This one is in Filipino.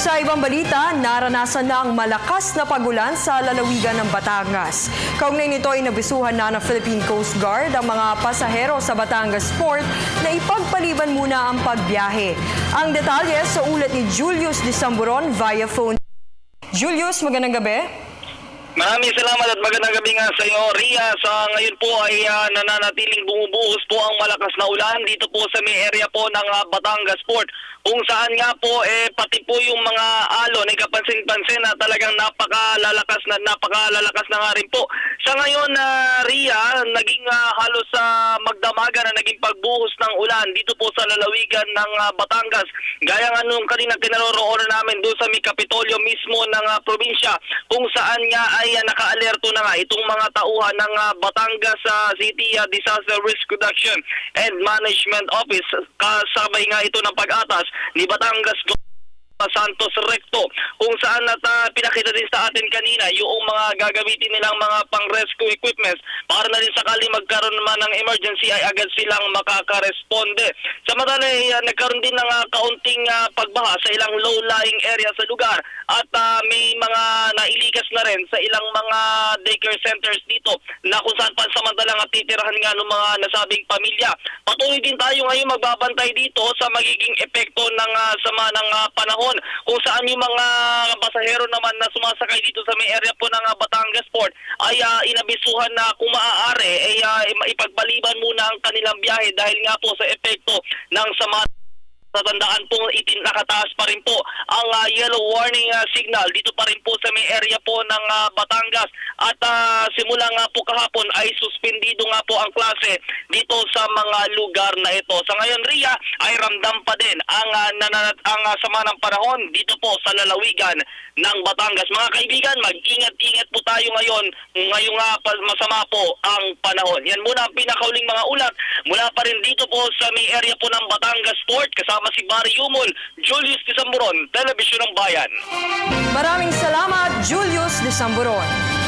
Sa ibang balita, naranasan na ang malakas na pagulan sa lalawigan ng Batangas. Kaugnay nito ay nabisuhan na ng Philippine Coast Guard ang mga pasahero sa Batangas Port na ipagpaliban muna ang pagbiyahe. Ang detalye sa ulat ni Julius Disamburon via phone. Julius, magandang gabi. Maraming salamat at magandang gabi nga sa iyo, Ria. Sa ngayon po ay nananatiling bumubuhos po ang malakas na ulan dito po sa may area po ng Batangas Port. Kung saan nga po pati po yung mga alon ay kapansin-pansin na talagang napakalalakas na nga rin po. Sa ngayon, Ria, naging halos magdamagan na naging pagbuhos ng ulan dito po sa lalawigan ng Batangas. Gaya nga nung kanina kinaroroonan namin doon sa may Kapitolyo mismo ng probinsya, kung saan nga ay naka-alerto na nga itong mga tauhan ng Batangas City Disaster Risk Reduction and Management Office. Kasabay nga ito ng pag-atas ni Batangas Santos Recto, kung saan pinakita din sa atin kanina yung mga gagamitin nilang mga pang-rescue equipments para na rin sakali magkaroon naman ng emergency ay agad silang makakaresponde. Samantala nagkaroon din ng kaunting pagbaha sa ilang low-lying area sa lugar at may mga nailigas na rin sa ilang mga daycare centers dito na kung saan pansamantalang titirahan nga ng mga nasabing pamilya. Patuloy din tayo ngayon magbabantay dito sa magiging epekto ng sama ng panahon, kung saan yung mga pasahero naman na sumasakay dito sa may area po ng Batangas Port ay inabisuhan na kung maaari ay ipagpaliban muna ang kanilang biyahe dahil nga po sa epekto ng sama. Tatandaan po, nakataas pa rin po ang yellow warning signal dito pa rin po sa may area po ng Batangas. At simula nga po kahapon ay suspendido nga po ang klase dito sa mga lugar na ito. Sa ngayon, Ria, ay ramdam pa din ang sama ng panahon dito po sa lalawigan ng Batangas. Mga kaibigan, mag-ingat-ingat po tayo ngayon. Ngayong masama po ang panahon. Yan muna ang pinakauling mga ulat mula pa rin dito po sa may area po ng Batangas Port. Kasama si Barry Yumol, Julius Disamburon, Telebisyon ng Bayan. Maraming salamat, Julius Disamburon.